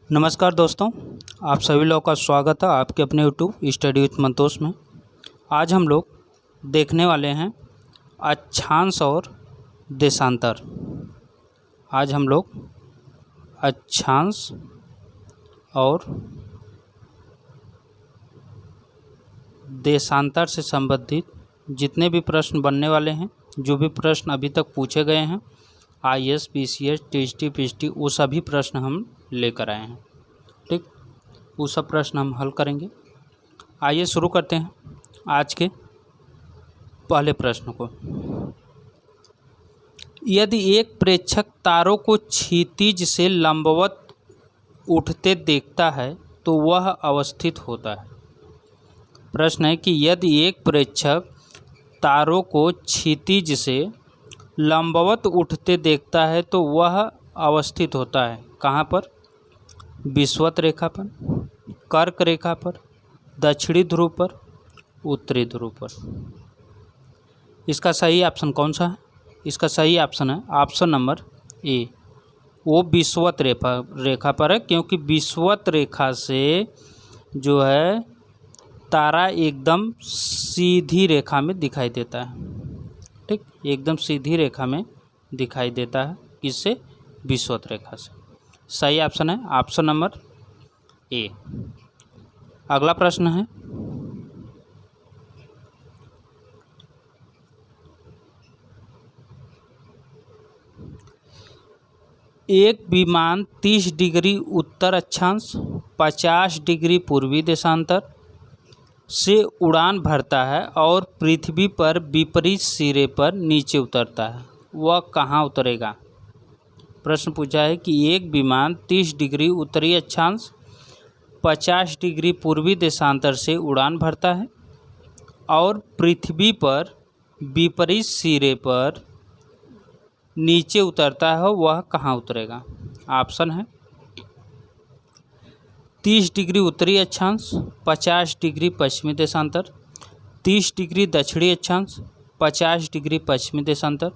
नमस्कार दोस्तों, आप सभी लोगों का स्वागत है आपके अपने यूट्यूब स्टडी विथ मंतोष में। आज हम लोग देखने वाले हैं अक्षांश और देशांतर। आज हम लोग अक्षांश और देशांतर से संबंधित जितने भी प्रश्न बनने वाले हैं, जो भी प्रश्न अभी तक पूछे गए हैं, आईएएस, पीसीएस, टीएसटी, पीएसटी, वो सभी प्रश्न हम लेकर आए हैं। ठीक, वो सब प्रश्न हम हल करेंगे। आइए शुरू करते हैं आज के पहले प्रश्न को। यदि एक प्रेक्षक तारों को क्षितिज से लंबवत उठते देखता है तो वह अवस्थित होता है। प्रश्न है कि यदि एक प्रेक्षक तारों को क्षितिज से लंबवत उठते देखता है तो वह अवस्थित होता है कहाँ पर? विषुवत रेखा पर, कर्क रेखा पर, दक्षिणी ध्रुव पर, उत्तरी ध्रुव पर। इसका सही ऑप्शन कौन सा है? इसका सही ऑप्शन है ऑप्शन नंबर ए, वो विषुवत रेखा पर है, क्योंकि विषुवत रेखा से जो है तारा एकदम सीधी रेखा में दिखाई देता है। ठीक, एकदम सीधी रेखा में दिखाई देता है। किससे? विषुवत रेखा से। सही ऑप्शन है ऑप्शन नंबर ए। अगला प्रश्न है, एक विमान 30 डिग्री उत्तर अक्षांश, 50 डिग्री पूर्वी देशांतर से उड़ान भरता है और पृथ्वी पर विपरीत सिरे पर नीचे उतरता है, वह कहाँ उतरेगा? प्रश्न पूछा है कि एक विमान 30 डिग्री उत्तरी अक्षांश, 50 डिग्री पूर्वी देशांतर से उड़ान भरता है और पृथ्वी पर विपरीत सिरे पर नीचे उतरता है, वह कहाँ उतरेगा? ऑप्शन है 30 डिग्री उत्तरी अक्षांश, 50 डिग्री पश्चिमी देशांतर, 30 डिग्री दक्षिणी अक्षांश, 50 डिग्री पश्चिमी देशांतर,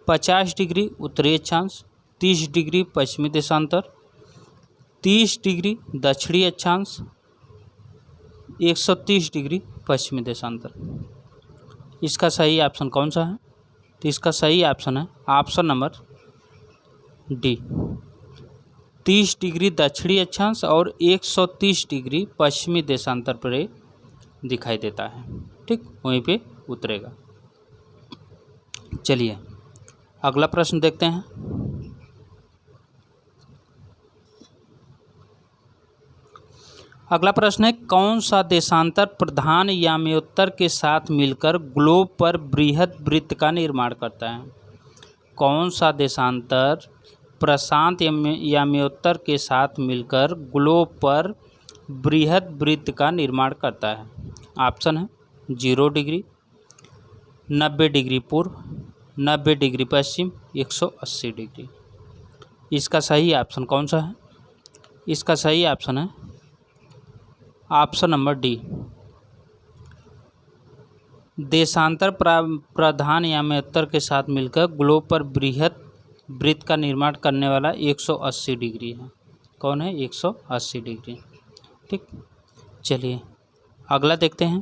50 डिग्री उत्तरी अक्षांश, 30 डिग्री पश्चिमी देशांतर, 30 डिग्री दक्षिणी अक्षांश, 130 डिग्री पश्चिमी देशांतर। इसका सही ऑप्शन कौन सा है? तो इसका सही ऑप्शन है ऑप्शन नंबर डी, 30 डिग्री दक्षिणी अक्षांश और 130 डिग्री पश्चिमी देशांतर पर दिखाई देता है। ठीक, वहीं पे उतरेगा। चलिए अगला प्रश्न देखते हैं। अगला प्रश्न है, कौन सा देशांतर प्रधान याम्योत्तर के साथ मिलकर ग्लोब पर बृहद वृत्त का निर्माण करता है? कौन सा देशांतर प्रशांत याम्योत्तर के साथ मिलकर ग्लोब पर बृहद वृत्त का निर्माण करता है? ऑप्शन है 0 डिग्री, 90 डिग्री पूर्व, 90 डिग्री पश्चिम, 180 डिग्री। इसका सही ऑप्शन कौन सा है? इसका सही ऑप्शन है ऑप्शन नंबर डी, देशांतर प्रधान याम्योत्तर के साथ मिलकर ग्लोब पर बृहद वृत्त का निर्माण करने वाला 180 डिग्री है। कौन है? 180 डिग्री। ठीक, चलिए अगला देखते हैं।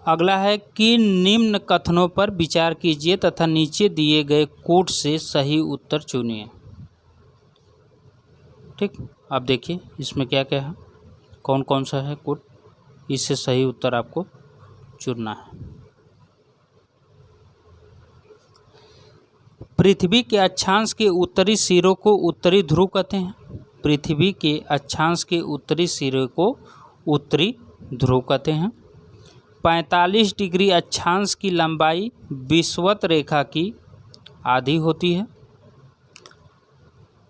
अगला है कि निम्न कथनों पर विचार कीजिए तथा नीचे दिए गए कोड से सही उत्तर चुनिए। ठीक, आप देखिए इसमें क्या क्या है, कौन कौन सा है कोड, इससे सही उत्तर आपको चुनना है। पृथ्वी के अक्षांश के उत्तरी सिरों को उत्तरी ध्रुव कहते हैं। पृथ्वी के अक्षांश के उत्तरी सिरे को उत्तरी ध्रुव कहते हैं। 45 डिग्री अक्षांश की लंबाई विषुवत रेखा की आधी होती है।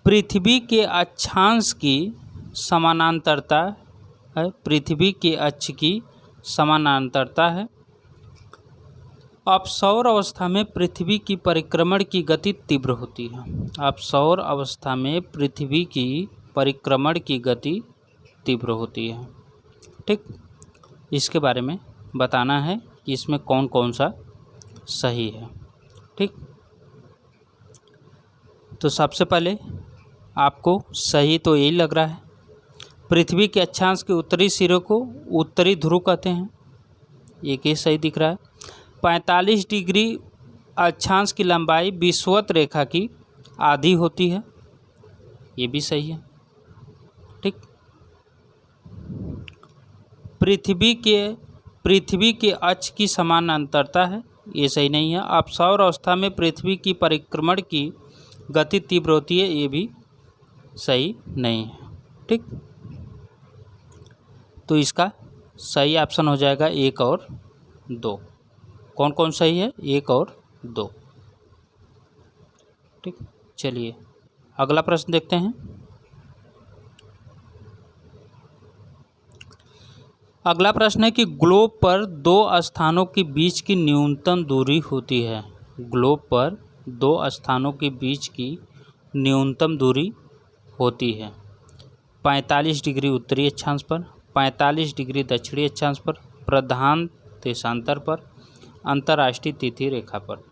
पृथ्वी के अक्षांश की समानांतरता है, पृथ्वी के अक्ष की समानांतरता है। अपसौर अवस्था में पृथ्वी की परिक्रमण की गति तीव्र होती है। अपसौर अवस्था में पृथ्वी की परिक्रमण की गति तीव्र होती है। ठीक, इसके बारे में बताना है कि इसमें कौन कौन सा सही है। ठीक, तो सबसे पहले आपको सही तो यही लग रहा है। पृथ्वी के अक्षांश के उत्तरी सिरे को उत्तरी ध्रुव कहते हैं, एक ही सही दिख रहा है। 45 डिग्री अक्षांश की लंबाई विषुवत रेखा की आधी होती है, ये भी सही है। ठीक। पृथ्वी के अक्ष की समानांतरता है, ये सही नहीं है। अब सौर अवस्था में पृथ्वी की परिक्रमण की गति तीव्र होती है, ये भी सही नहीं है। ठीक। तो इसका सही ऑप्शन हो जाएगा 1 और 2। कौन कौन सही है? 1 और 2। ठीक। चलिए अगला प्रश्न देखते हैं। अगला प्रश्न है कि ग्लोब पर 2 स्थानों के बीच की न्यूनतम दूरी होती है। ग्लोब पर 2 स्थानों के बीच की न्यूनतम दूरी होती है 45 डिग्री उत्तरी अक्षांश पर, 45 डिग्री दक्षिणी अक्षांश पर, प्रधान देशांतर पर, अंतर्राष्ट्रीय तिथि रेखा पर।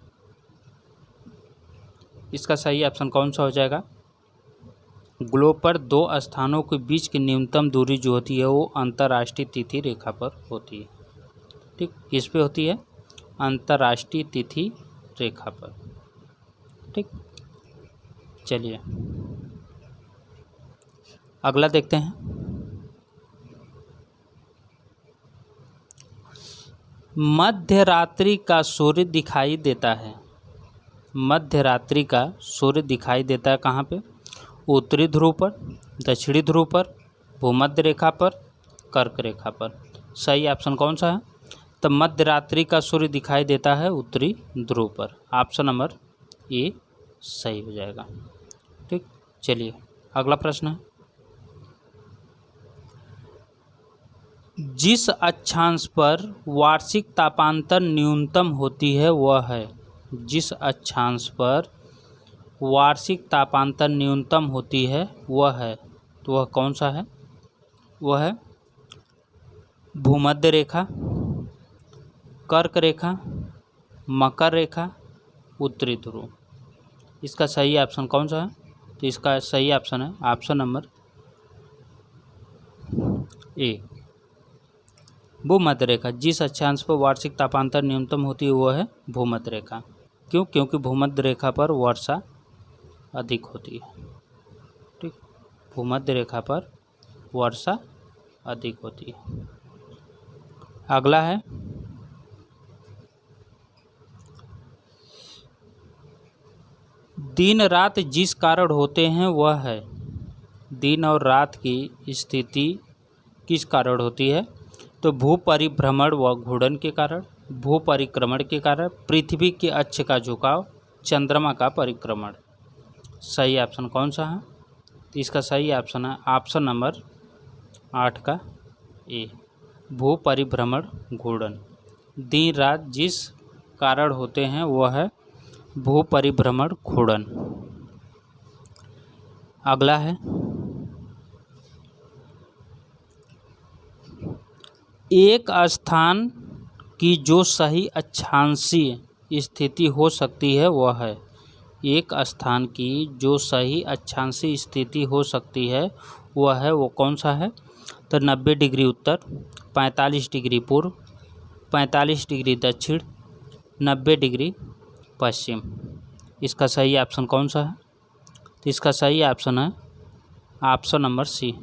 इसका सही ऑप्शन कौन सा हो जाएगा? ग्लोब पर 2 स्थानों के बीच की न्यूनतम दूरी जो होती है वो अंतर्राष्ट्रीय तिथि रेखा पर होती है। ठीक। किस पे होती है? अंतर्राष्ट्रीय तिथि रेखा पर। ठीक। चलिए अगला देखते हैं। मध्य रात्रि का सूर्य दिखाई देता है। मध्य रात्रि का सूर्य दिखाई देता है कहाँ पे? उत्तरी ध्रुव पर, दक्षिणी ध्रुव पर, भूमध्य रेखा पर, कर्क रेखा पर। सही ऑप्शन कौन सा है? तो मध्य रात्रि का सूर्य दिखाई देता है उत्तरी ध्रुव पर। ऑप्शन नंबर ए सही हो जाएगा। ठीक। चलिए अगला प्रश्न है। जिस अक्षांश पर वार्षिक तापांतर न्यूनतम होती है वह है। जिस अक्षांश पर वार्षिक तापांतर न्यूनतम होती है वह है, तो वह कौन सा है? वह है भूमध्य रेखा, कर्क रेखा, मकर रेखा, उत्तरी ध्रुव। इसका सही ऑप्शन कौन सा है? तो इसका सही ऑप्शन है ऑप्शन नंबर ए, भूमध्य रेखा। जिस अक्षांश पर वार्षिक तापांतर न्यूनतम होती है वह है भूमध्य रेखा। क्यों? क्योंकि भूमध्य रेखा पर वर्षा अधिक होती है। ठीक। भूमध्य रेखा पर वर्षा अधिक होती है। अगला है दिन रात जिस कारण होते हैं वह है। दिन और रात की स्थिति किस कारण होती है? तो भू परिभ्रमण व घूर्णन के कारण, भू परिक्रमण के कारण, पृथ्वी के अक्ष का झुकाव, चंद्रमा का परिक्रमण। सही ऑप्शन कौन सा है? तो इसका सही ऑप्शन है ऑप्शन नंबर 8 का ए, भू परिभ्रमण घूर्णन। दिन रात जिस कारण होते हैं वह है भू परिभ्रमण घूर्णन। अगला है एक स्थान की जो सही अक्षांशीय स्थिति हो सकती है वह है। एक स्थान की जो सही अक्षांशीय स्थिति हो सकती है वह है, वो कौन सा है? तो 90 डिग्री उत्तर, 45 डिग्री पूर्व, 45 डिग्री दक्षिण, 90 डिग्री पश्चिम। इसका सही ऑप्शन कौन सा है? तो इसका सही ऑप्शन है ऑप्शन नंबर सी,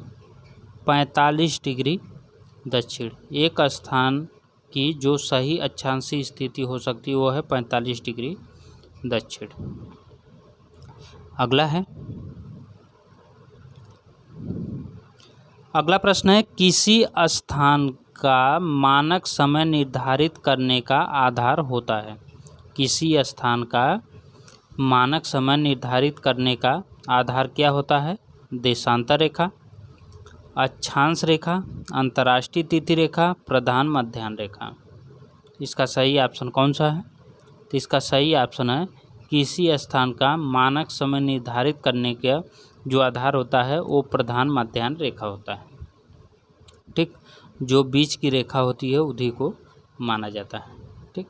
45 डिग्री दक्षिण। एक स्थान की जो सही अक्षांशीय स्थिति हो सकती है वो है 45 डिग्री दक्षिण। अगला है, अगला प्रश्न है किसी स्थान का मानक समय निर्धारित करने का आधार होता है। किसी स्थान का मानक समय निर्धारित करने का आधार क्या होता है? देशांतर रेखा, अक्षांश रेखा, अंतर्राष्ट्रीय तिथि रेखा, प्रधान मध्याह्न रेखा। इसका सही ऑप्शन कौन सा है? तो इसका सही ऑप्शन है किसी स्थान का मानक समय निर्धारित करने का जो आधार होता है वो प्रधान मध्याह्न रेखा होता है। ठीक। जो बीच की रेखा होती है उसी को माना जाता है। ठीक।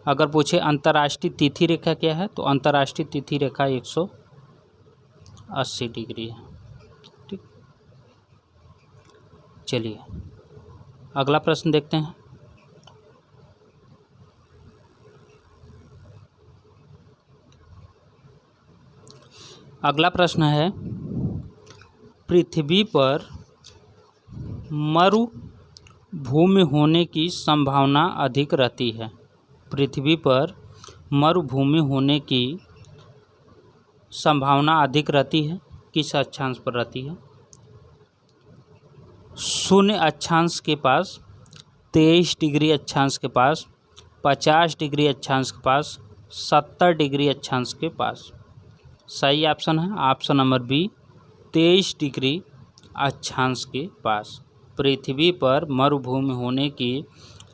अगर पूछे अंतर्राष्ट्रीय तिथि रेखा क्या है, तो अंतर्राष्ट्रीय तिथि रेखा 180 डिग्री है। ठीक, चलिए अगला प्रश्न देखते हैं। अगला प्रश्न है, पृथ्वी पर मरुभूमि होने की संभावना अधिक रहती है। पृथ्वी पर मरुभूमि होने की संभावना अधिक रहती है, किस अक्षांश पर रहती है? शून्य अक्षांश के पास, 23 डिग्री अक्षांश के पास, 50 डिग्री अक्षांश के पास, 70 डिग्री अक्षांश के पास। सही ऑप्शन है ऑप्शन नंबर बी, 23 डिग्री अक्षांश के पास। पृथ्वी पर मरुभूमि होने की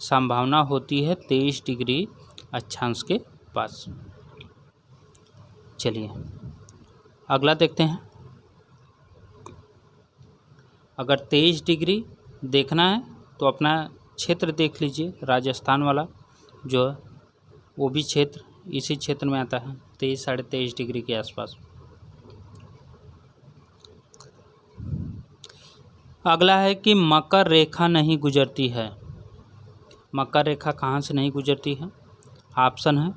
संभावना होती है 23 डिग्री अक्षांश के पास। चलिए अगला देखते हैं। अगर 23 डिग्री देखना है तो अपना क्षेत्र देख लीजिए, राजस्थान वाला जो है वो भी क्षेत्र इसी क्षेत्र में आता है, 23 साढ़े 23 डिग्री के आसपास। अगला है कि मकर रेखा नहीं गुजरती है। मकर रेखा कहाँ से नहीं गुजरती है? ऑप्शन है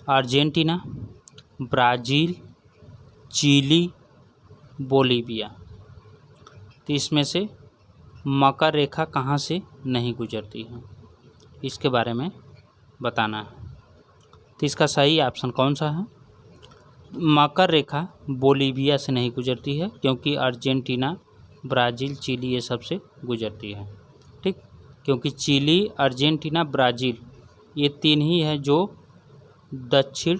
अर्जेंटीना, ब्राज़ील, चिली, बोलीविया। तो इसमें से मकर रेखा कहाँ से नहीं गुजरती है, इसके बारे में बताना है। तो इसका सही ऑप्शन कौन सा है? मकर रेखा बोलीविया से नहीं गुजरती है, क्योंकि अर्जेंटीना, ब्राज़ील, चिली ये सब से गुजरती है। ठीक, क्योंकि चिली, अर्जेंटीना, ब्राज़ील ये तीन ही है जो दक्षिण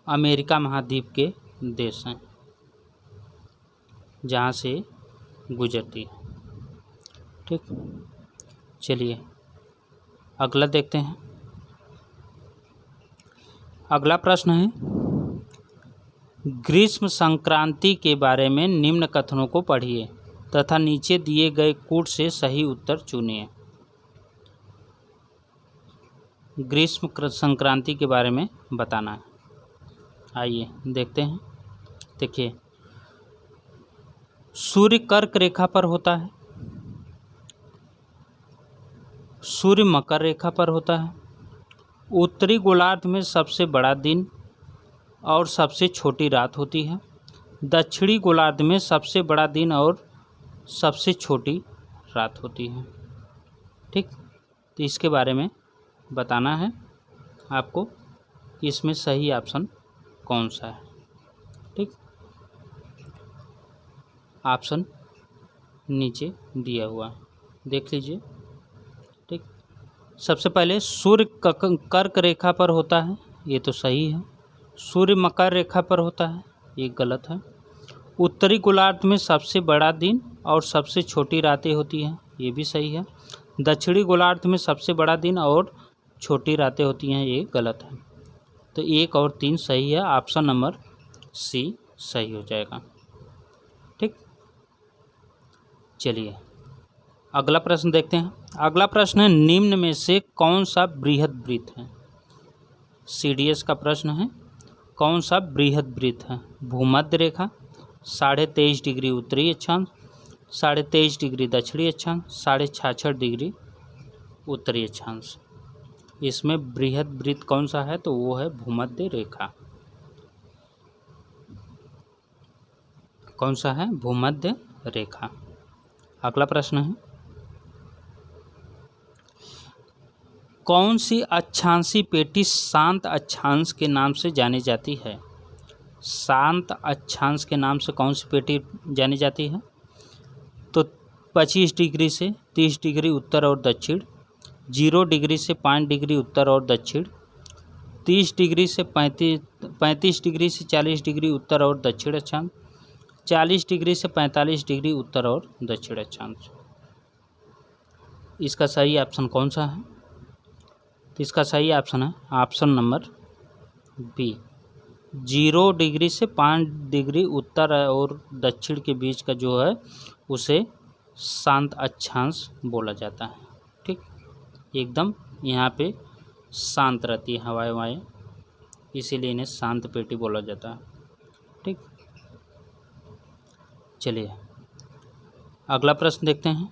अमेरिका महाद्वीप के देश हैं जहाँ से गुजरती है। ठीक, चलिए अगला देखते हैं। अगला प्रश्न है, ग्रीष्म संक्रांति के बारे में निम्न कथनों को पढ़िए तथा नीचे दिए गए कूट से सही उत्तर चुनिए। ग्रीष्म संक्रांति के बारे में बताना है। आइए देखते हैं। देखिए, सूर्य कर्क रेखा पर होता है, सूर्य मकर रेखा पर होता है, उत्तरी गोलार्ध में सबसे बड़ा दिन और सबसे छोटी रात होती है, दक्षिणी गोलार्ध में सबसे बड़ा दिन और सबसे छोटी रात होती है। ठीक, तो इसके बारे में बताना है आपको कि इसमें सही ऑप्शन कौन सा है। ठीक, ऑप्शन नीचे दिया हुआ देख लीजिए। ठीक, सबसे पहले सूर्य कर्क रेखा पर होता है, ये तो सही है। सूर्य मकर रेखा पर होता है, ये गलत है। उत्तरी गोलार्ध में सबसे बड़ा दिन और सबसे छोटी रातें होती हैं, ये भी सही है। दक्षिणी गोलार्ध में सबसे बड़ा दिन और छोटी रातें होती हैं, ये गलत है। तो 1 और 3 सही है, ऑप्शन नंबर सी सही हो जाएगा। ठीक, चलिए अगला प्रश्न देखते हैं। अगला प्रश्न है, निम्न में से कौन सा बृहद वृत्त है? CDS का प्रश्न है, कौन सा बृहद वृत्त है? भूमध्य रेखा, 23.5 डिग्री उत्तरी अक्षांश, 23.5 डिग्री दक्षिणी अक्षांश, 66.5 डिग्री उत्तरी अक्षांश। इसमें बृहद वृत्त कौन सा है? तो वो है भूमध्य रेखा। कौन सा है? भूमध्य रेखा। अगला प्रश्न है, कौन सी अक्षांशीय पेटी शांत अक्षांश के नाम से जानी जाती है? शांत अक्षांश के नाम से कौन सी पेटी जानी जाती है? तो 25 डिग्री से 30 डिग्री उत्तर और दक्षिण, 0 डिग्री से 5 डिग्री उत्तर और दक्षिण, 30 डिग्री से 35 डिग्री से 40 डिग्री उत्तर और दक्षिण अक्षांश, 40 डिग्री से 45 डिग्री उत्तर और दक्षिण अक्षांश। इसका सही ऑप्शन कौन सा है? तो इसका सही ऑप्शन है ऑप्शन नंबर बी, 0 डिग्री से 5 डिग्री उत्तर और दक्षिण के बीच का जो है उसे शांत अक्षांश बोला जाता है। ठीक, एकदम यहाँ पे शांत रहती है हवाएं, इसीलिए इन्हें शांत पेटी बोला जाता है। ठीक, चलिए अगला प्रश्न देखते हैं।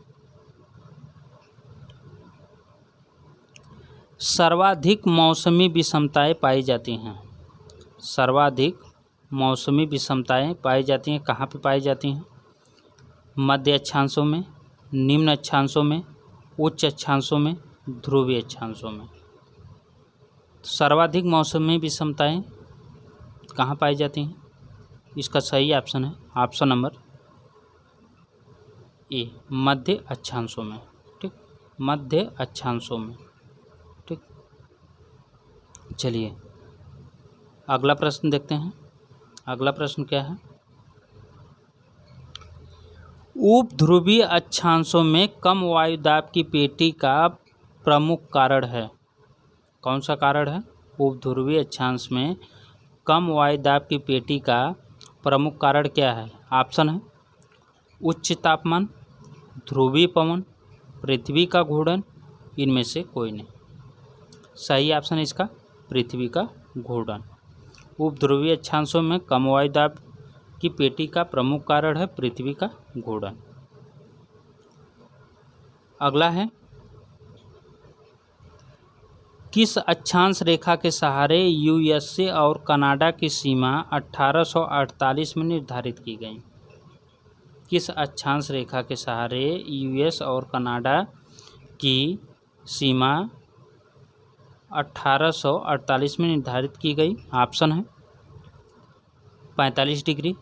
सर्वाधिक मौसमी विषमताएं पाई जाती हैं। सर्वाधिक मौसमी विषमताएं पाई जाती हैं कहाँ पे पाई जाती हैं? मध्य अक्षांशों में, निम्न अक्षांशों में, उच्च अक्षांशों में, ध्रुवीय अक्षांशों में। सर्वाधिक मौसमी विषमताएं कहाँ पाई जाती हैं? इसका सही ऑप्शन है ऑप्शन नंबर ए, मध्य अक्षांशों में। ठीक, मध्य अक्षांशों में। ठीक, चलिए अगला प्रश्न देखते हैं। अगला प्रश्न क्या है? उपध्रुवीय अक्षांशों में कम वायुदाब की पेटी का प्रमुख कारण है। कौन सा कारण है? उपध्रुवीय अक्षांश में कम वायुदाब की पेटी का प्रमुख कारण क्या है? ऑप्शन है उच्च तापमान, ध्रुवीय पवन, पृथ्वी का घूर्णन, इनमें से कोई नहीं। सही ऑप्शन है इसका पृथ्वी का घूर्णन। उपध्रुवीय अक्षांशों में कम वायुदाब की पेटी का प्रमुख कारण है पृथ्वी का घूर्णन। अगला है, किस अक्षांश रेखा के सहारे यूएसए और कनाडा की सीमा 1848 में निर्धारित की गई? किस अक्षांश रेखा के सहारे यूएस और कनाडा की सीमा 1848 में निर्धारित की गई? ऑप्शन है 45 डिग्री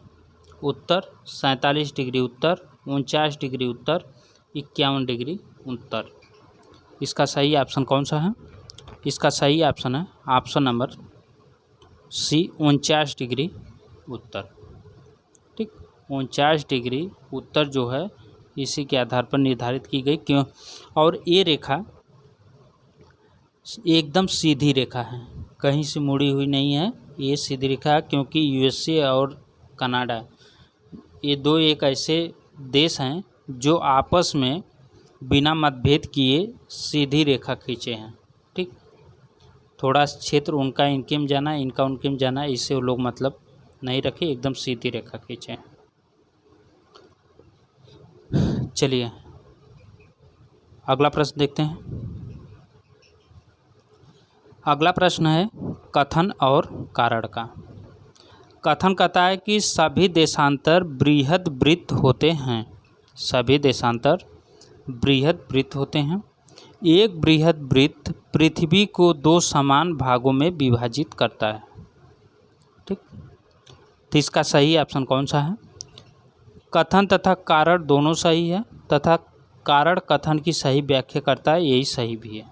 उत्तर, 47 डिग्री उत्तर, 49 डिग्री उत्तर, 51 डिग्री उत्तर। इसका सही ऑप्शन कौन सा है? इसका सही ऑप्शन है ऑप्शन नंबर सी, 49 डिग्री उत्तर। ठीक, 49 डिग्री उत्तर जो है इसी के आधार पर निर्धारित की गई। क्यों? और ये रेखा एकदम सीधी रेखा है, कहीं से मुड़ी हुई नहीं है, ये सीधी रेखा है। क्योंकि यूएसए और कनाडा ये दो एक ऐसे देश हैं जो आपस में बिना मतभेद किए सीधी रेखा खींचे हैं। ठीक, थोड़ा क्षेत्र उनका इनके में जाना, इनका उनके में जाना, इससे वो लोग मतलब नहीं रखे, एकदम सीधी रेखा खींचे हैं। चलिए अगला प्रश्न देखते हैं। अगला प्रश्न है कथन और कारण का। कथन कहता है कि सभी देशांतर बृहद वृत्त होते हैं। सभी देशांतर बृहद वृत्त होते हैं। एक बृहद वृत्त पृथ्वी को दो समान भागों में विभाजित करता है। ठीक, तो इसका सही ऑप्शन कौन सा है? कथन तथा कारण दोनों सही है, तथा कारण कथन की सही व्याख्या करता है, यही सही भी है।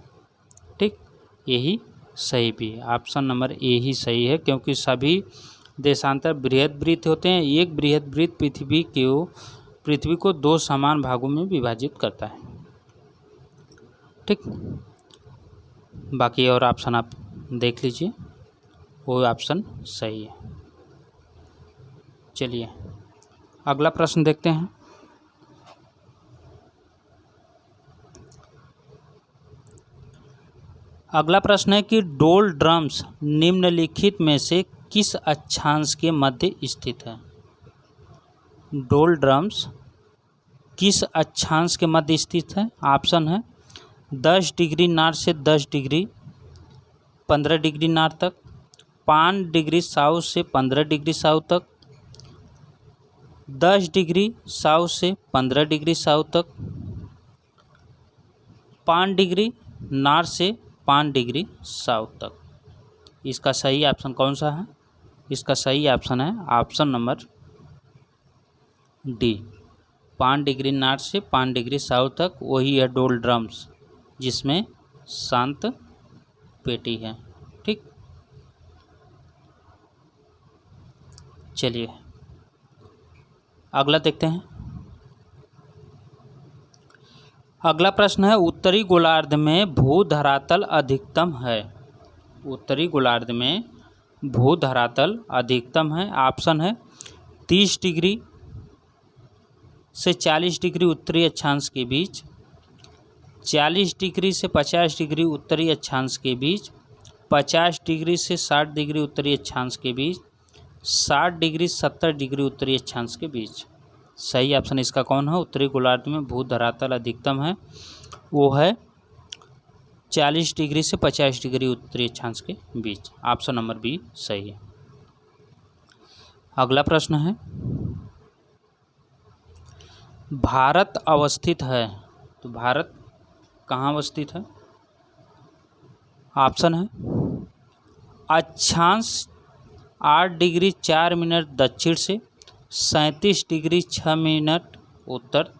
ठीक, यही सही भी है, ऑप्शन नंबर ए ही सही है। क्योंकि सभी देशांतर बृहद वृत्त होते हैं। एक बृहद वृत्त पृथ्वी को दो समान भागों में विभाजित करता है। ठीक, बाकी और ऑप्शन आप देख लीजिए, वो ऑप्शन सही है। चलिए अगला प्रश्न देखते हैं। अगला प्रश्न है कि डोल ड्रम्स निम्नलिखित में से किस अक्षांश के मध्य स्थित है? डोल ड्रम्स किस अक्षांश के मध्य स्थित है? ऑप्शन है 10 डिग्री नॉर्थ से 10 डिग्री 15 डिग्री नॉर्थ तक, 5 डिग्री साउथ से 15 डिग्री साउथ तक, 10 डिग्री साउथ से 15 डिग्री साउथ तक, 5 डिग्री नॉर्थ से 5 डिग्री साउथ तक। इसका सही ऑप्शन कौन सा है? इसका सही ऑप्शन है option number D, 5 degree north से 5 डिग्री साउथ तक। वही है डोल ड्रम्स, जिसमें शांत पेटी है। ठीक, चलिए अगला देखते हैं। अगला प्रश्न है उत्तरी गोलार्ध में भू धरातल अधिकतम है। उत्तरी गोलार्ध में भू धरातल अधिकतम है। ऑप्शन है 30 डिग्री से 40 डिग्री उत्तरी अक्षांश के बीच, 40 डिग्री से 50 डिग्री उत्तरी अक्षांश के बीच, 50 डिग्री से 60 डिग्री उत्तरी अक्षांश के बीच, 60 डिग्री 70 डिग्री उत्तरी अक्षांश के बीच। सही ऑप्शन इसका कौन है? उत्तरी गोलार्ध में भू धरातल अधिकतम है, वो है 40 डिग्री से 50 डिग्री उत्तरी अक्षांश के बीच। ऑप्शन नंबर बी सही है। अगला प्रश्न है, भारत अवस्थित है, तो भारत कहाँ अवस्थित है? ऑप्शन है अक्षांश 8 डिग्री 4 मिनट दक्षिण से 37 डिग्री 6 मिनट उत्तर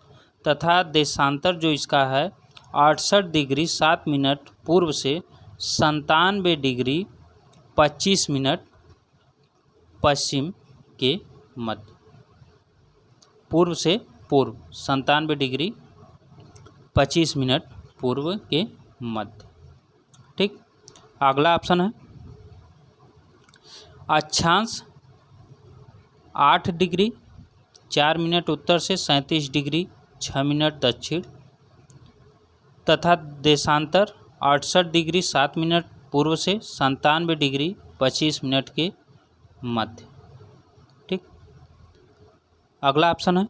तथा देशांतर जो इसका है 68 डिग्री 7 मिनट पूर्व से 97 डिग्री 25 मिनट पश्चिम के मध्य। पूर्व से पूर्व 97 डिग्री 25 मिनट पूर्व के मध्य। ठीक। अगला ऑप्शन है अक्षांश 8 डिग्री 4 मिनट उत्तर से 37 डिग्री 6 मिनट दक्षिण तथा देशांतर 68 डिग्री 7 मिनट पूर्व से 97 डिग्री 25 मिनट के मध्य। ठीक। अगला ऑप्शन है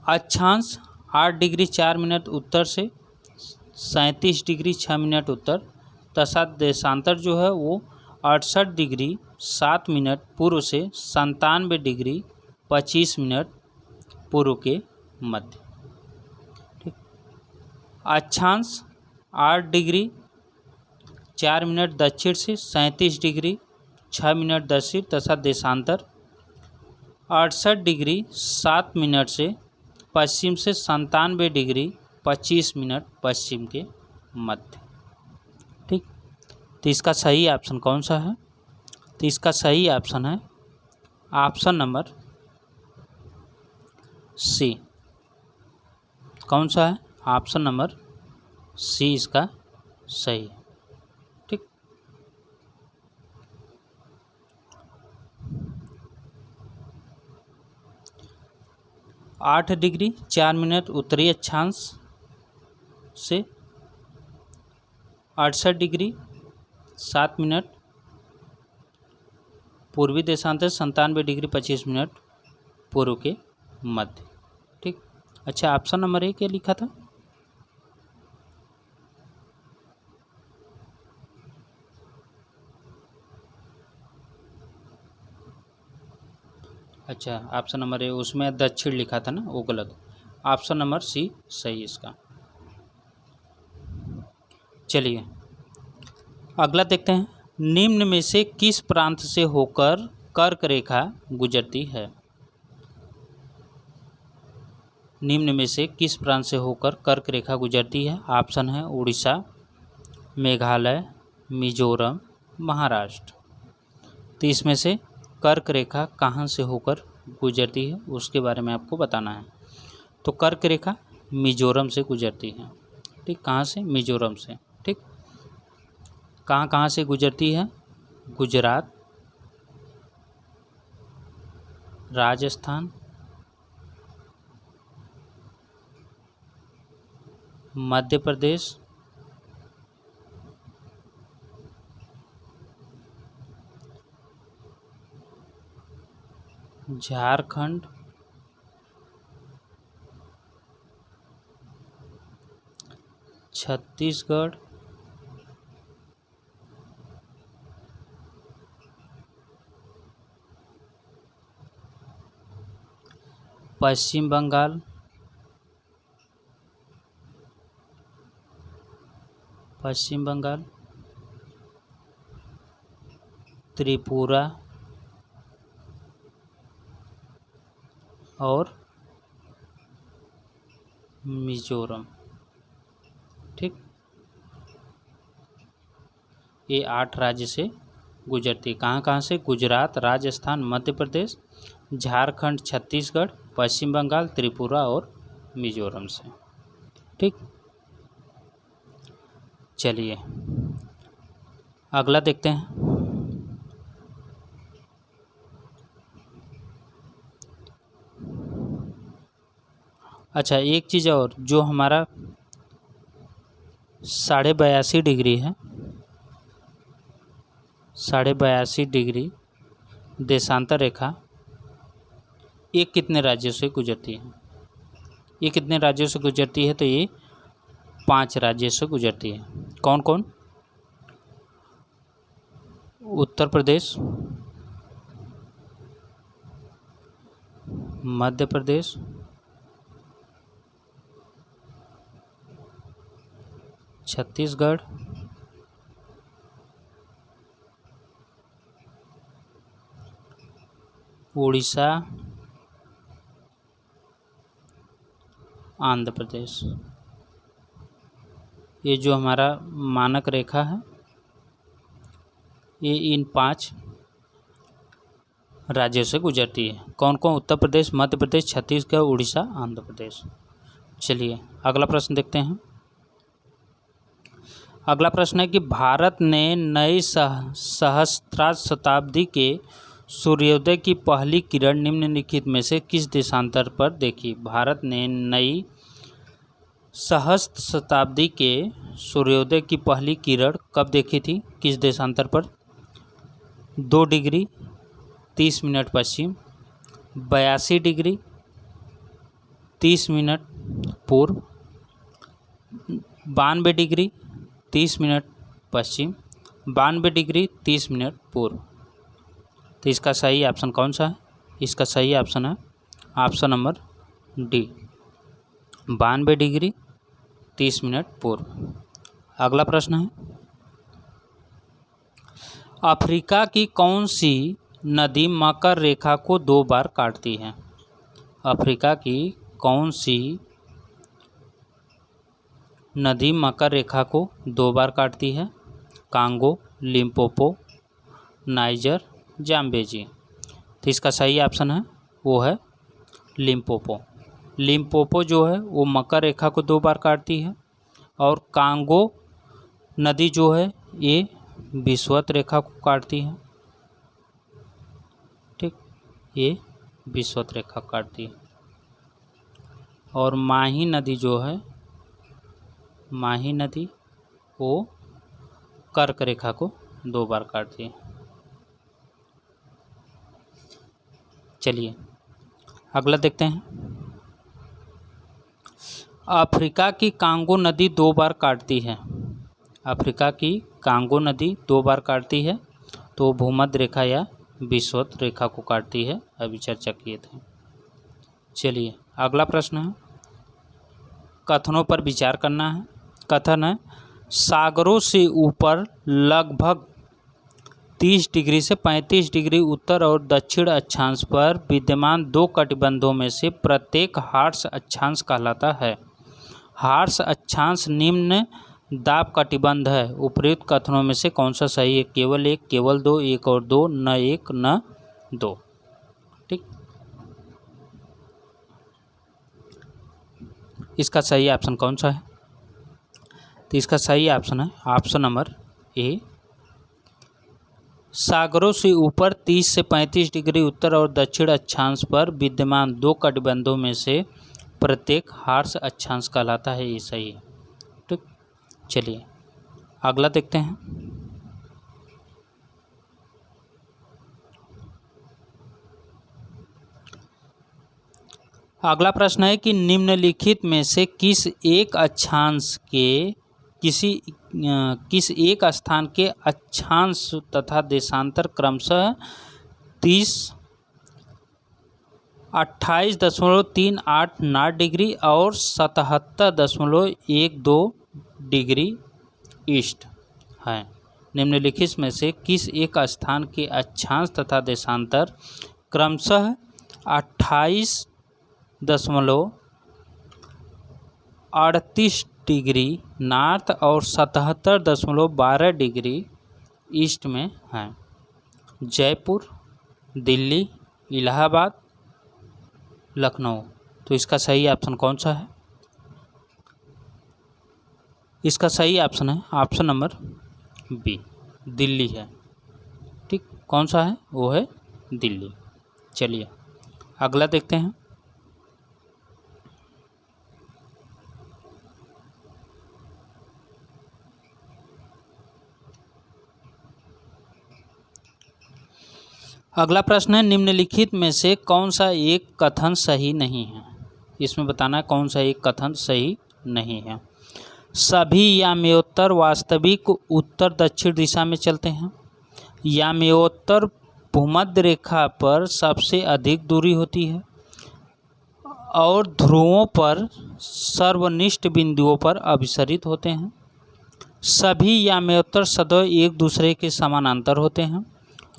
अक्षांश 8 डिग्री 4 मिनट उत्तर से 37 डिग्री 6 मिनट उत्तर तथा देशांतर जो है वो 68 डिग्री 7 मिनट पूर्व से 97 डिग्री 25 मिनट पूर्व के मध्य। ठीक। अक्षांश 8 डिग्री 4 मिनट दक्षिण से 37 डिग्री 6 मिनट दक्षिण तथा देशांतर 68 डिग्री 7 मिनट से पश्चिम से 97 डिग्री 25 मिनट पश्चिम के मध्य। ठीक। तो इसका सही ऑप्शन कौन सा है? तो इसका सही ऑप्शन है ऑप्शन नंबर सी। कौन सा है? ऑप्शन नंबर सी इसका सही है। ठीक। 8 डिग्री 4 मिनट उत्तरी अक्षांश से 68 डिग्री 7 मिनट पूर्वी देशांतर 97 डिग्री 25 मिनट पूर्व के मध्य। ठीक। अच्छा, ऑप्शन नंबर ए क्या लिखा था? अच्छा, ऑप्शन नंबर ए, उसमें दक्षिण लिखा था ना, वो गलत। ऑप्शन नंबर सी सही इसका। चलिए अगला देखते हैं, निम्न में से किस प्रांत से होकर कर्क रेखा गुजरती है? निम्न में से किस प्रांत से होकर कर्क रेखा गुजरती है? ऑप्शन है उड़ीसा, मेघालय, मिजोरम, महाराष्ट्र। तो इसमें से कर्क रेखा कहाँ से होकर गुजरती है उसके बारे में आपको बताना है। तो कर्क रेखा मिजोरम से गुजरती है। ठीक। कहाँ से? मिजोरम से। ठीक। कहाँ कहाँ से गुजरती है? गुजरात, राजस्थान, मध्य प्रदेश, झारखंड, छत्तीसगढ़, पश्चिम बंगाल, त्रिपुरा और मिजोरम। ठीक। ये 8 राज्य से गुजरती है। कहाँ कहाँ से? गुजरात, राजस्थान, मध्य प्रदेश, झारखंड, छत्तीसगढ़, पश्चिम बंगाल, त्रिपुरा और मिजोरम से। ठीक। चलिए अगला देखते हैं, अच्छा, एक चीज़ और, जो हमारा 82.5 डिग्री है, 82.5 डिग्री देशांतर रेखा, ये कितने राज्यों से गुजरती है? ये कितने राज्यों से गुजरती है? तो ये 5 राज्यों से गुजरती है। कौन कौन? उत्तर प्रदेश, मध्य प्रदेश, छत्तीसगढ़, उड़ीसा, आंध्र प्रदेश। ये जो हमारा मानक रेखा है, ये इन 5 राज्यों से गुजरती है। कौन कौन? उत्तर प्रदेश, मध्य प्रदेश, छत्तीसगढ़, उड़ीसा, आंध्र प्रदेश। चलिए अगला प्रश्न देखते हैं। अगला प्रश्न है कि भारत ने नई सहस्त्राब्द शताब्दी के सूर्योदय की पहली किरण निम्नलिखित में से किस देशांतर पर देखी? भारत ने नई सहस्त्र शताब्दी के सूर्योदय की पहली किरण कब देखी थी? किस देशांतर पर? 2 डिग्री 30 मिनट पश्चिम, 82 डिग्री 30 मिनट पूर्व, 92 डिग्री 30 मिनट पश्चिम, 92 डिग्री 30 मिनट पूर्व। तो इसका सही ऑप्शन कौन सा है? इसका सही ऑप्शन है option number D, 92 degree 30 minute पूर्व। अगला प्रश्न है, अफ्रीका की कौन सी नदी मकर रेखा को 2 बार काटती है? अफ्रीका की कौन सी नदी मकर रेखा को 2 बार काटती है? Congo, Limpopo, niger, Zambezi. तो इसका सही ऑप्शन है वो है लिम्पोपो। लिम्पोपो जो है वो मकर रेखा को 2 बार काटती है, और कांगो नदी जो है ये विषुवत रेखा को काटती है। ठीक, ये विषुवत रेखा काटती है। और माही नदी जो है, माही नदी वो कर्क रेखा को 2 बार काटती है। चलिए अगला देखते हैं। अफ्रीका की कांगो नदी 2 बार काटती है। अफ्रीका की कांगो नदी 2 बार काटती है, तो भूमध्य रेखा या विषुवत रेखा को काटती है, अभी चर्चा किए थे। चलिए अगला प्रश्न है, कथनों पर विचार करना है। कथन है, सागरों से ऊपर लगभग 30 डिग्री से 35 डिग्री उत्तर और दक्षिण अक्षांश पर विद्यमान 2 कटिबंधों में से प्रत्येक हार्स अक्षांश कहलाता है। हार्स अक्षांश निम्न दाब कटिबंध है। उपयुक्त कथनों में से कौन सा सही है? केवल 1, केवल 2, 1 और 2, न 1 न 2। ठीक, इसका सही ऑप्शन कौन सा है? तो इसका सही ऑप्शन है ऑप्शन नंबर ए, सागरों से ऊपर 30 से 35 डिग्री उत्तर और दक्षिण अक्षांश पर विद्यमान 2 कटिबंधों में से प्रत्येक हार्स अक्षांश कहलाता है, ये सही है। ठीक, चलिए अगला देखते हैं। अगला प्रश्न है कि निम्नलिखित में से किस एक अक्षांश के किस एक स्थान के अक्षांश तथा देशांतर क्रमशः 30 28.38 डिग्री और 77.12 डिग्री ईस्ट है। निम्नलिखित में से किस एक स्थान के अक्षांश तथा देशांतर क्रमशः 28.38 डिग्री नॉर्थ और 77.12 डिग्री ईस्ट में है? जयपुर, दिल्ली, इलाहाबाद, लखनऊ। तो इसका सही ऑप्शन कौन सा है? इसका सही ऑप्शन है ऑप्शन नंबर बी, दिल्ली है। ठीक, कौन सा है? वो है दिल्ली। चलिए अगला देखते हैं। अगला प्रश्न है, निम्नलिखित में से कौन सा एक कथन सही नहीं है। इसमें बताना है कौन सा एक कथन सही नहीं है। सभी याम्योत्तर वास्तविक उत्तर दक्षिण दिशा में चलते हैं। याम्योत्तर भूमध्य रेखा पर सबसे अधिक दूरी होती है और ध्रुवों पर सर्वनिष्ठ बिंदुओं पर अभिसरित होते हैं। सभी याम्योत्तर सदैव एक दूसरे के समानांतर होते हैं।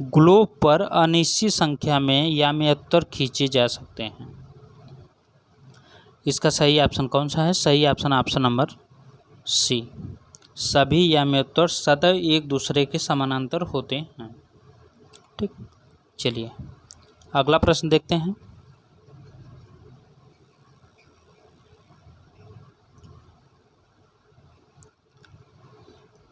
ग्लोब पर अनिश्चित संख्या में याम्योत्तर खींचे जा सकते हैं। इसका सही ऑप्शन कौन सा है? सही ऑप्शन नंबर सी। सभी याम्योत्तर सदैव एक दूसरे के समानांतर होते हैं। ठीक, चलिए अगला प्रश्न देखते हैं।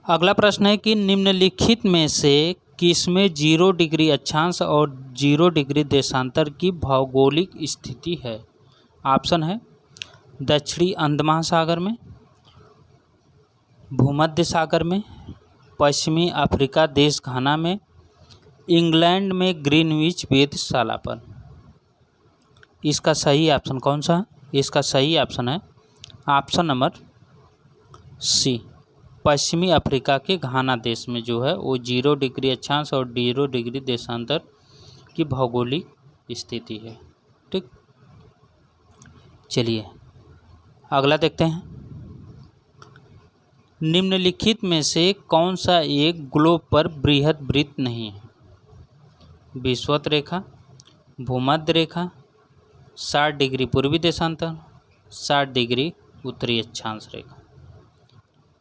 अगला प्रश्न है कि निम्नलिखित में से किसमें 0 डिग्री अक्षांश और 0 डिग्री देशांतर की भौगोलिक स्थिति है? ऑप्शन है दक्षिणी अंध महासागर में, भूमध्य सागर में, पश्चिमी अफ्रीका देश घाना में, इंग्लैंड में ग्रीनविच वेधशाला पर। इसका सही ऑप्शन कौन सा है? इसका सही ऑप्शन है ऑप्शन नंबर सी। पश्चिमी अफ्रीका के घाना देश में जो है वो 0 डिग्री अक्षांश और 0 डिग्री देशांतर की भौगोलिक स्थिति है। ठीक, चलिए अगला देखते हैं। निम्नलिखित में से कौन सा एक ग्लोब पर बृहद वृत्त नहीं है? विषुवत रेखा, भूमध्य रेखा, 60 डिग्री पूर्वी देशांतर, 60 डिग्री उत्तरी अक्षांश रेखा।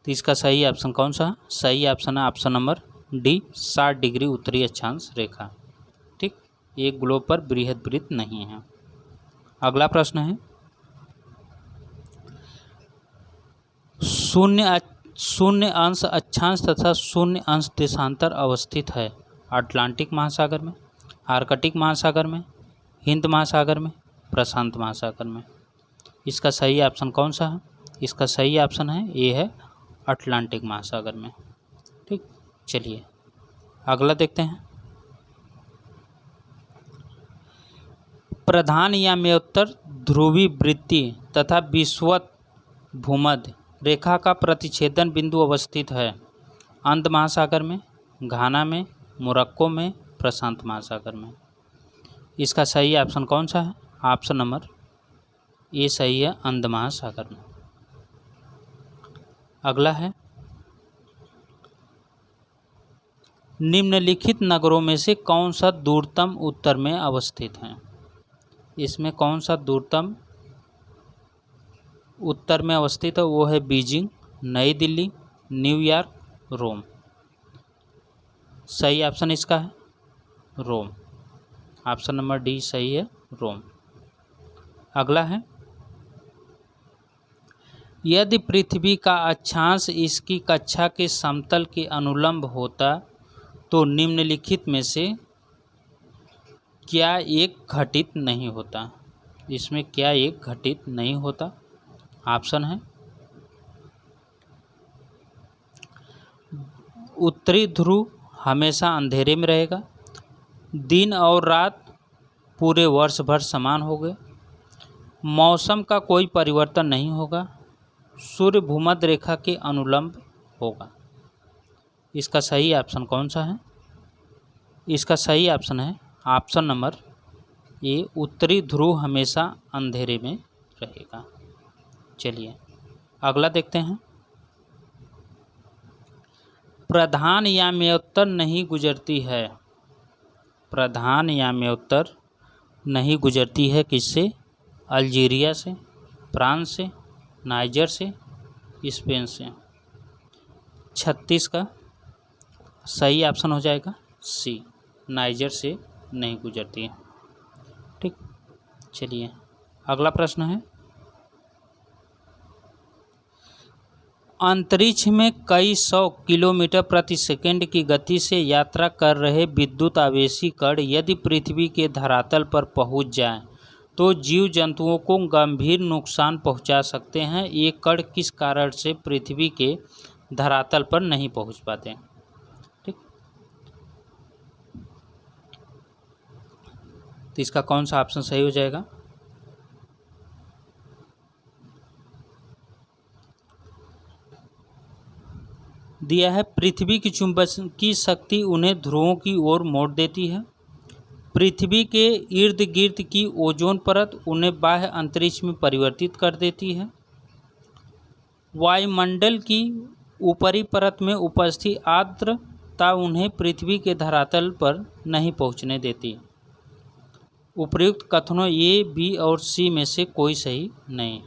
तो इसका सही ऑप्शन कौन सा है? सही ऑप्शन है ऑप्शन नंबर डी, 60 डिग्री उत्तरी अक्षांश रेखा। ठीक, एक ग्लोब पर बृहद वृत्त नहीं है। अगला प्रश्न है, शून्य अंश अक्षांश तथा 0 अंश देशांतर अवस्थित है अटलांटिक महासागर में, आर्कटिक महासागर में, हिंद महासागर में, प्रशांत महासागर में। इसका सही ऑप्शन कौन सा है? इसका सही ऑप्शन है ए है अटलांटिक महासागर में। ठीक, चलिए अगला देखते हैं। प्रधान याम्योत्तर ध्रुवी वृत्ति तथा विषुवत भूमध्य रेखा का प्रतिच्छेदन बिंदु अवस्थित है अंध महासागर में, घाना में, मोरक्को में, प्रशांत महासागर में। इसका सही ऑप्शन कौन सा है? ऑप्शन नंबर ए सही है, अंध महासागर में। अगला है, निम्नलिखित नगरों में से कौन सा दूरतम उत्तर में अवस्थित है? इसमें कौन सा दूरतम उत्तर में अवस्थित है? वो है बीजिंग, नई दिल्ली, न्यूयॉर्क, रोम। सही ऑप्शन इसका है रोम। ऑप्शन नंबर डी सही है, रोम। अगला है, यदि पृथ्वी का अक्षांश इसकी कक्षा के समतल के अनुलंब होता तो निम्नलिखित में से क्या एक घटित नहीं होता? इसमें क्या एक घटित नहीं होता? ऑप्शन है उत्तरी ध्रुव हमेशा अंधेरे में रहेगा, दिन और रात पूरे वर्ष भर समान होंगे, मौसम का कोई परिवर्तन नहीं होगा, सूर्य भूमध्य रेखा के अनुलंब होगा। इसका सही ऑप्शन कौन सा है? इसका सही ऑप्शन है ऑप्शन नंबर ए, उत्तरी ध्रुव हमेशा अंधेरे में रहेगा। चलिए अगला देखते हैं। प्रधान याम्योत्तर नहीं गुजरती है। प्रधान याम्योत्तर नहीं गुजरती है किससे? अल्जीरिया से, फ्रांस से, नाइजर से, स्पेन से। 36 का सही ऑप्शन हो जाएगा सी, नाइजर से नहीं गुजरती है। ठीक, चलिए अगला प्रश्न है, अंतरिक्ष में कई 100 किलोमीटर प्रति सेकंड की गति से यात्रा कर रहे विद्युत आवेशी कण यदि पृथ्वी के धरातल पर पहुंच जाएं तो जीव जंतुओं को गंभीर नुकसान पहुंचा सकते हैं। ये कण किस कारण से पृथ्वी के धरातल पर नहीं पहुंच पाते? ठीक, तो इसका कौन सा ऑप्शन सही हो जाएगा? दिया है पृथ्वी की चुंबक की शक्ति उन्हें ध्रुवों की ओर मोड़ देती है। पृथ्वी के इर्द गिर्द की ओजोन परत उन्हें बाह्य अंतरिक्ष में परिवर्तित कर देती है। वायुमंडल की ऊपरी परत में उपस्थित आर्द्रता उन्हें पृथ्वी के धरातल पर नहीं पहुंचने देती। उपर्युक्त कथनों ए, बी और सी में से कोई सही नहीं।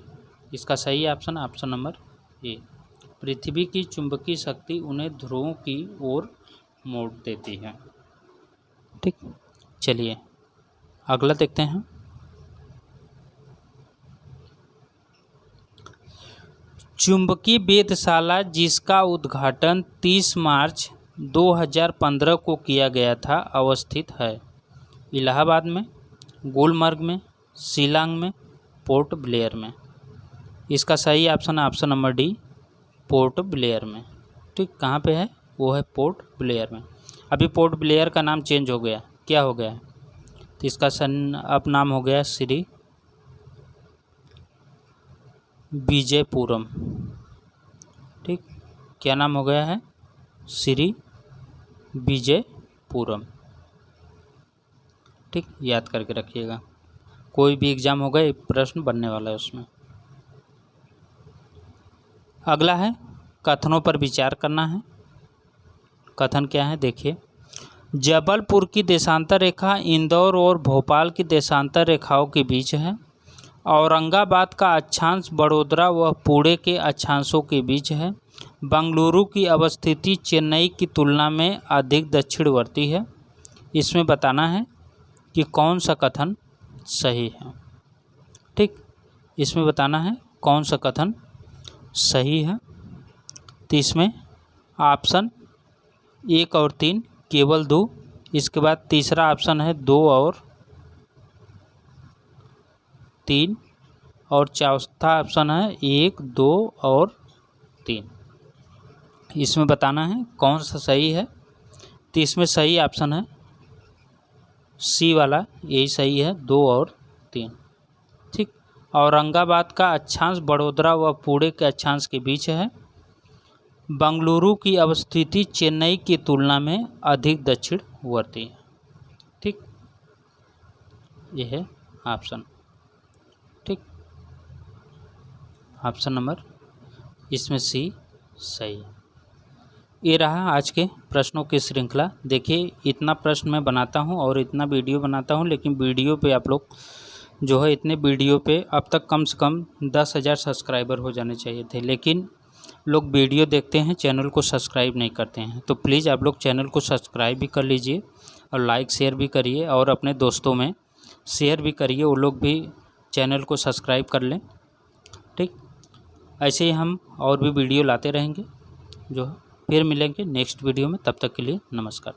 इसका सही ऑप्शन ऑप्शन नंबर ए, पृथ्वी की चुंबकीय शक्ति उन्हें ध्रुवों की ओर मोड़ देती है। ठीक, चलिए अगला देखते हैं। चुंबकीय वेधशाला जिसका उद्घाटन 30 मार्च 2015 को किया गया था अवस्थित है इलाहाबाद में, गुलमर्ग में, शिलांग में, पोर्ट ब्लेयर में। इसका सही option option number D, port Blair में। ठीक, कहाँ पे है? वो है पोर्ट ब्लेयर में। अभी पोर्ट ब्लेयर का नाम चेंज हो गया, क्या हो गया है? तो इसका अब नाम हो गया श्री विजयपुरम। ठीक, क्या नाम हो गया है? श्री विजयपुरम। ठीक, याद करके रखिएगा, कोई भी एग्ज़ाम होगा एक प्रश्न बनने वाला है उसमें। अगला है कथनों पर विचार करना है। कथन क्या है देखिए। जबलपुर की देशांतर रेखा इंदौर और भोपाल की देशांतर रेखाओं के बीच है। औरंगाबाद का अक्षांश बड़ोदरा व पुणे के अक्षांशों के बीच है। बंगलुरु की अवस्थिति चेन्नई की तुलना में अधिक दक्षिणवर्ती है। इसमें बताना है कि कौन सा कथन सही है। ठीक, इसमें बताना है कौन सा कथन सही है। तो इसमें ऑप्शन 1 और 3 केवल 2। इसके बाद तीसरा ऑप्शन है 2 और 3 और चौथा ऑप्शन है 1, 2 और 3। इसमें बताना है कौन सा सही है। तो इसमें सही ऑप्शन है सी वाला, यही सही है, 2 और 3। ठीक, औरंगाबाद का अक्षांश बड़ोदरा व पुणे के अक्षांश के बीच है। बंगलुरु की अवस्थिति चेन्नई की तुलना में अधिक दक्षिणवर्ती है। ठीक, यह है ऑप्शन। ठीक, ऑप्शन नंबर इसमें सी सही। ये रहा आज के प्रश्नों की श्रृंखला। देखिए इतना प्रश्न मैं बनाता हूँ और इतना वीडियो बनाता हूँ, लेकिन वीडियो पे आप लोग जो है इतने वीडियो पे अब तक कम से कम 10,000 सब्सक्राइबर हो जाने चाहिए थे, लेकिन लोग वीडियो देखते हैं, चैनल को सब्सक्राइब नहीं करते हैं। तो प्लीज़ आप लोग चैनल को सब्सक्राइब भी कर लीजिए और लाइक शेयर भी करिए और अपने दोस्तों में शेयर भी करिए, वो लोग भी चैनल को सब्सक्राइब कर लें। ठीक, ऐसे ही हम और भी वीडियो लाते रहेंगे जो फिर मिलेंगे नेक्स्ट वीडियो में। तब तक के लिए नमस्कार।